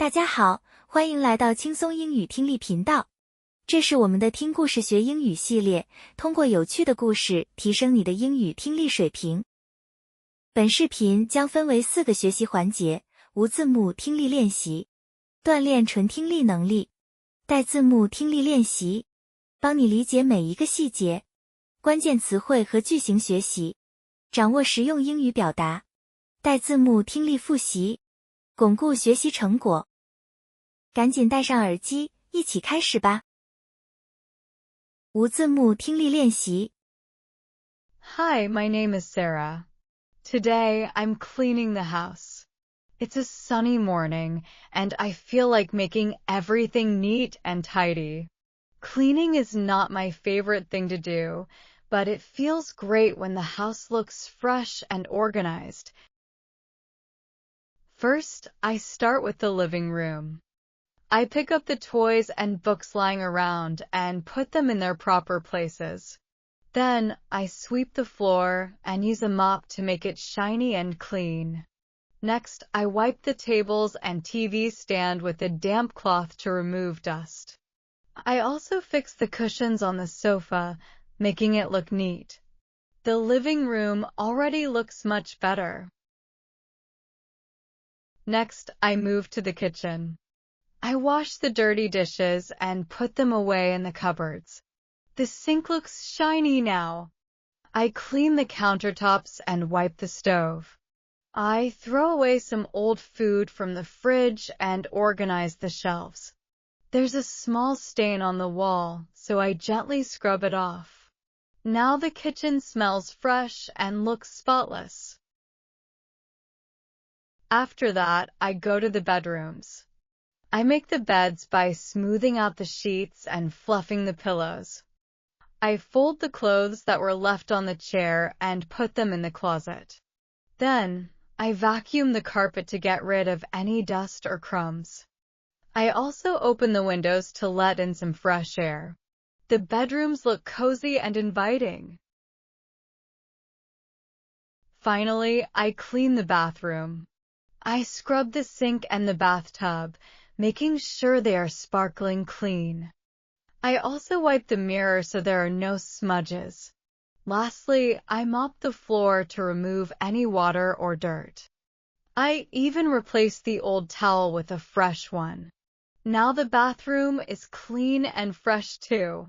大家好，欢迎来到轻松英语听力频道。这是我们的听故事学英语系列，通过有趣的故事提升你的英语听力水平。本视频将分为4个学习环节：无字幕听力练习，锻炼纯听力能力；带字幕听力练习，帮你理解每一个细节；关键词汇和句型学习，掌握实用英语表达；带字幕听力复习，巩固学习成果。赶紧戴上耳机，一起开始吧。无字幕听力练习。 Hi, my name is Sarah. Today, I'm cleaning the house. It's a sunny morning, and I feel like making everything neat and tidy. Cleaning is not my favorite thing to do, but it feels great when the house looks fresh and organized. First, I start with the living room. I pick up the toys and books lying around and put them in their proper places. Then, I sweep the floor and use a mop to make it shiny and clean. Next, I wipe the tables and TV stand with a damp cloth to remove dust. I also fix the cushions on the sofa, making it look neat. The living room already looks much better. Next, I move to the kitchen. I wash the dirty dishes and put them away in the cupboards. The sink looks shiny now. I clean the countertops and wipe the stove. I throw away some old food from the fridge and organize the shelves. There's a small stain on the wall, so I gently scrub it off. Now the kitchen smells fresh and looks spotless. After that, I go to the bedrooms. I make the beds by smoothing out the sheets and fluffing the pillows. I fold the clothes that were left on the chair and put them in the closet. Then, I vacuum the carpet to get rid of any dust or crumbs. I also open the windows to let in some fresh air. The bedrooms look cozy and inviting. Finally, I clean the bathroom. I scrub the sink and the bathtub, making sure they are sparkling clean. I also wipe the mirror so there are no smudges. Lastly, I mop the floor to remove any water or dirt. I even replace the old towel with a fresh one. Now the bathroom is clean and fresh too.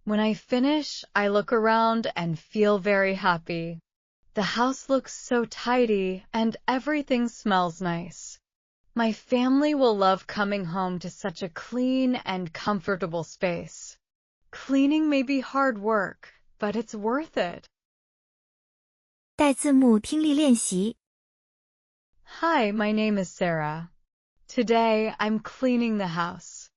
When I finish, I look around and feel very happy. The house looks so tidy and everything smells nice. My family will love coming home to such a clean and comfortable space. Cleaning may be hard work, but it's worth it. 带字幕听力练习。 Hi, my name is Sarah. Today, I'm cleaning the house.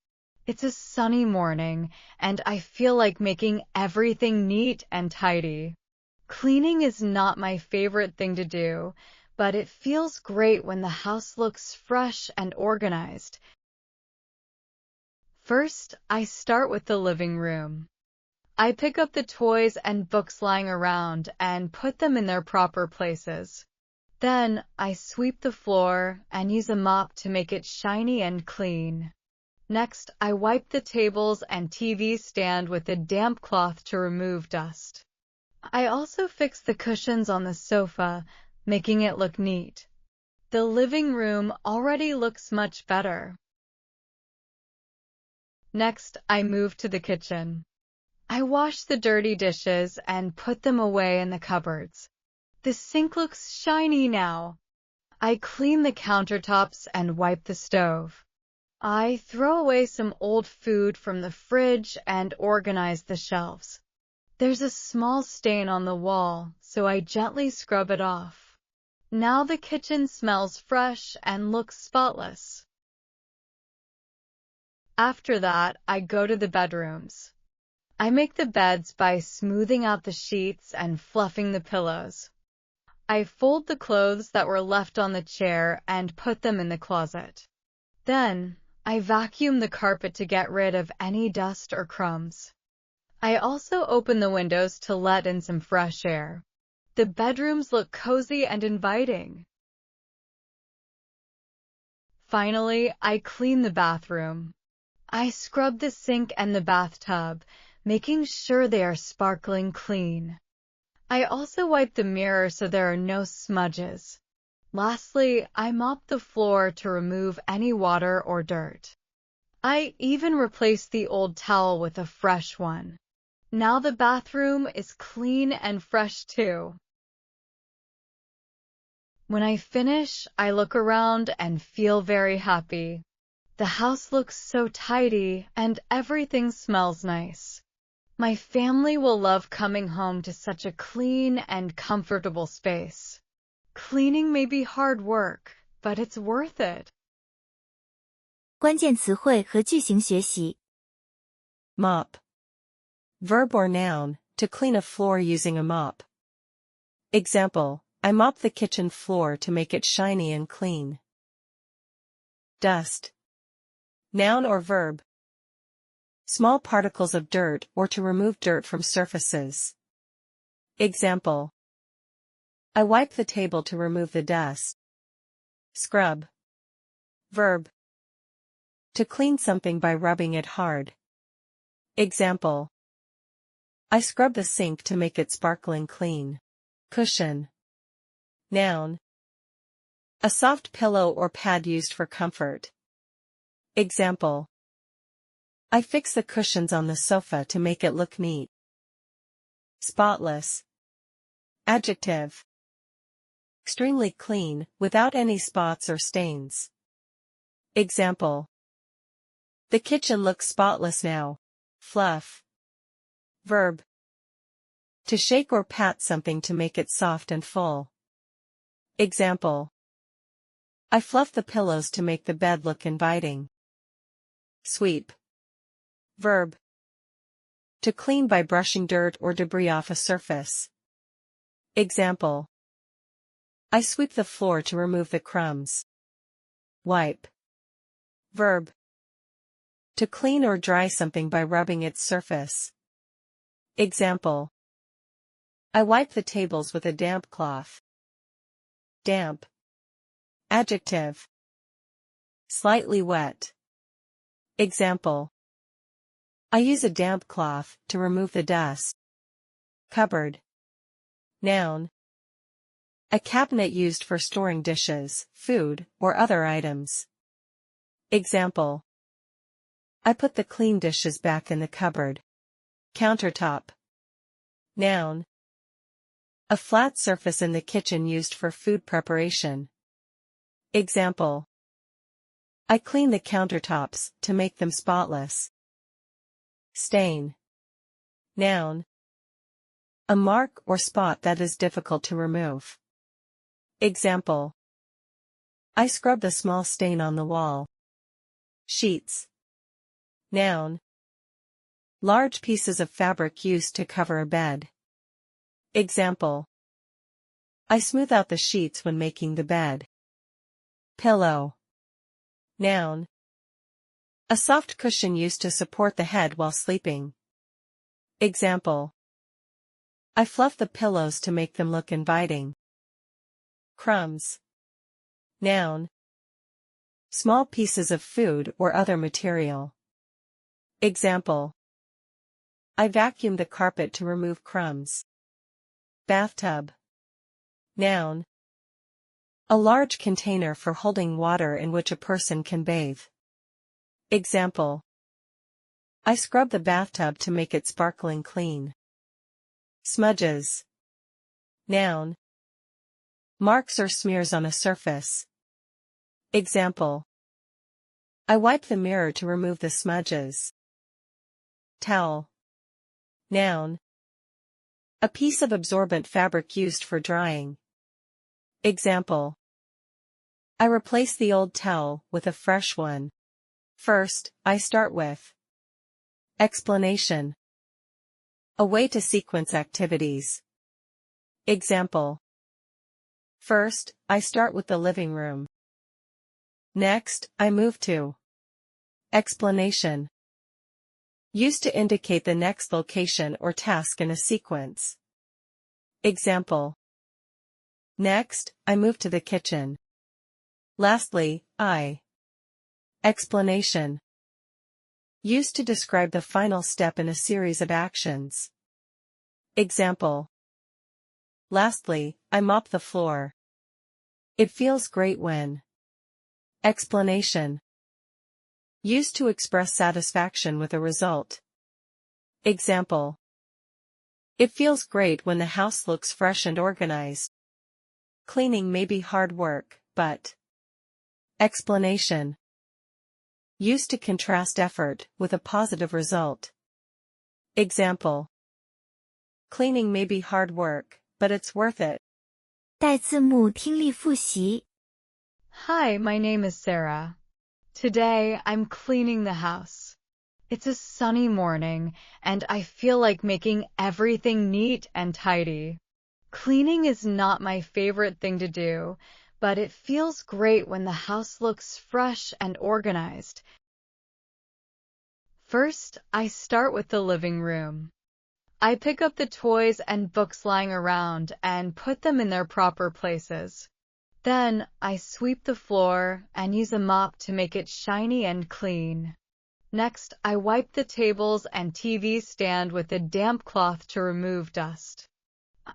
It's a sunny morning, and I feel like making everything neat and tidy. Cleaning is not my favorite thing to do, but it feels great when the house looks fresh and organized. First, I start with the living room. I pick up the toys and books lying around and put them in their proper places. Then, I sweep the floor and use a mop to make it shiny and clean. Next, I wipe the tables and TV stand with a damp cloth to remove dust. I also fix the cushions on the sofa, making it look neat. The living room already looks much better. Next, I move to the kitchen. I wash the dirty dishes and put them away in the cupboards. The sink looks shiny now. I clean the countertops and wipe the stove. I throw away some old food from the fridge and organize the shelves. There's a small stain on the wall, so I gently scrub it off. Now the kitchen smells fresh and looks spotless. After that, I go to the bedrooms. I make the beds by smoothing out the sheets and fluffing the pillows. I fold the clothes that were left on the chair and put them in the closet. Then, I vacuum the carpet to get rid of any dust or crumbs. I also open the windows to let in some fresh air. The bedrooms look cozy and inviting. Finally, I clean the bathroom. I scrub the sink and the bathtub, making sure they are sparkling clean. I also wipe the mirror so there are no smudges. Lastly, I mop the floor to remove any water or dirt. I even replace the old towel with a fresh one. Now the bathroom is clean and fresh too. When I finish, I look around and feel very happy. The house looks so tidy and everything smells nice. My family will love coming home to such a clean and comfortable space. Cleaning may be hard work, but it's worth it. 关键词汇和句型学习。Mop. Verb or noun, to clean a floor using a mop. Example, I mop the kitchen floor to make it shiny and clean. Dust. Noun or verb. Small particles of dirt or to remove dirt from surfaces. Example, I wipe the table to remove the dust. Scrub. Verb. To clean something by rubbing it hard. Example, I scrub the sink to make it sparkling clean. Cushion. Noun. A soft pillow or pad used for comfort. Example, I fix the cushions on the sofa to make it look neat. Spotless. Adjective. Extremely clean, without any spots or stains. Example, the kitchen looks spotless now. Fluff. Verb. To shake or pat something to make it soft and full. Example, I fluff the pillows to make the bed look inviting. Sweep. Verb. To clean by brushing dirt or debris off a surface. Example, I sweep the floor to remove the crumbs. Wipe. Verb. To clean or dry something by rubbing its surface. Example, I wipe the tables with a damp cloth. Damp. Adjective. Slightly wet. Example, I use a damp cloth to remove the dust. Cupboard. Noun. A cabinet used for storing dishes, food, or other items. Example, I put the clean dishes back in the cupboard. Countertop. Noun. A flat surface in the kitchen used for food preparation. Example, I clean the countertops to make them spotless. Stain. Noun. A mark or spot that is difficult to remove. Example, I scrub the small stain on the wall. Sheets. Noun. Large pieces of fabric used to cover a bed. Example, I smooth out the sheets when making the bed. Pillow. Noun. A soft cushion used to support the head while sleeping. Example, I fluff the pillows to make them look inviting. Crumbs. Noun. Small pieces of food or other material. Example, I vacuum the carpet to remove crumbs. Bathtub. Noun. A large container for holding water in which a person can bathe. Example, I scrub the bathtub to make it sparkling clean. Smudges. Noun. Marks or smears on a surface. Example, I wipe the mirror to remove the smudges. Towel. Noun. A piece of absorbent fabric used for drying. Example, I replace the old towel with a fresh one. First, I start with explanation. A way to sequence activities. Example, first, I start with the living room. Next, I move to explanation. Used to indicate the next location or task in a sequence. Example, next, I move to the kitchen. Lastly, I Explanation. Used to describe the final step in a series of actions. Example. Lastly, I mop the floor. It feels great when. Explanation. Used to express satisfaction with a result. Example. It feels great when the house looks fresh and organized. Cleaning may be hard work, but. Explanation. Used to contrast effort with a positive result. Example. Cleaning may be hard work, but it's worth it. 带字幕听力复习。 Hi, my name is Sarah. Today, I'm cleaning the house. It's a sunny morning, and I feel like making everything neat and tidy. Cleaning is not my favorite thing to do, but it feels great when the house looks fresh and organized. First, I start with the living room. I pick up the toys and books lying around and put them in their proper places. Then, I sweep the floor and use a mop to make it shiny and clean. Next, I wipe the tables and TV stand with a damp cloth to remove dust.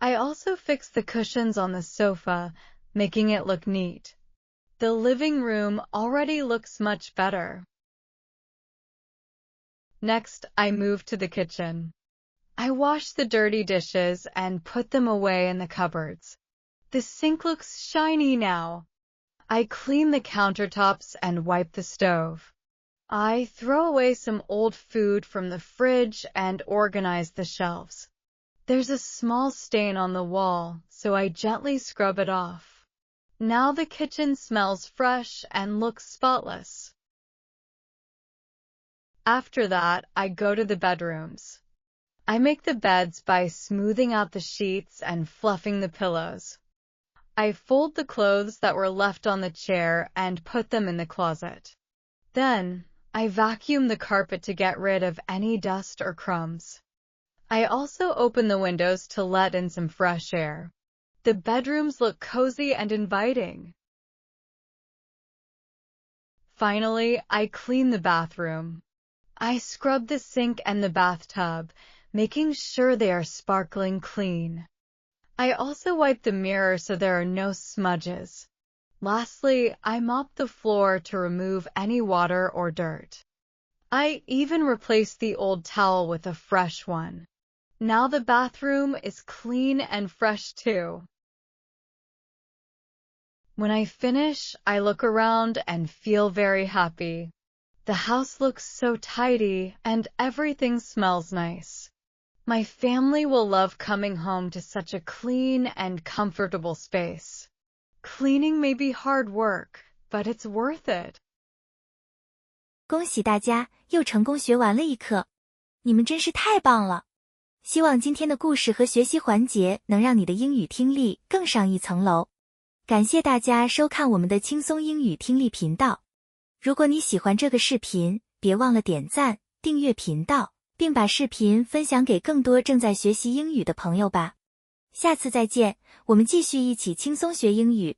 I also fix the cushions on the sofa, making it look neat. The living room already looks much better. Next, I move to the kitchen. I wash the dirty dishes and put them away in the cupboards. The sink looks shiny now. I clean the countertops and wipe the stove. I throw away some old food from the fridge and organize the shelves. There's a small stain on the wall, so I gently scrub it off. Now the kitchen smells fresh and looks spotless. After that, I go to the bedrooms. I make the beds by smoothing out the sheets and fluffing the pillows. I fold the clothes that were left on the chair and put them in the closet. Then, I vacuum the carpet to get rid of any dust or crumbs. I also open the windows to let in some fresh air. The bedrooms look cozy and inviting. Finally, I clean the bathroom. I scrub the sink and the bathtub, making sure they are sparkling clean. I also wipe the mirror so there are no smudges. Lastly, I mop the floor to remove any water or dirt. I even replace the old towel with a fresh one. Now the bathroom is clean and fresh too. When I finish, I look around and feel very happy. The house looks so tidy and everything smells nice. My family will love coming home to such a clean and comfortable space. Cleaning may be hard work, but it's worth it. 恭喜大家，又成功学完了一课。你们真是太棒了！希望今天的故事和学习环节能让你的英语听力更上一层楼。感谢大家收看我们的轻松英语听力频道。如果你喜欢这个视频，别忘了点赞、订阅频道，并把视频分享给更多正在学习英语的朋友吧。下次再见，我们继续一起轻松学英语。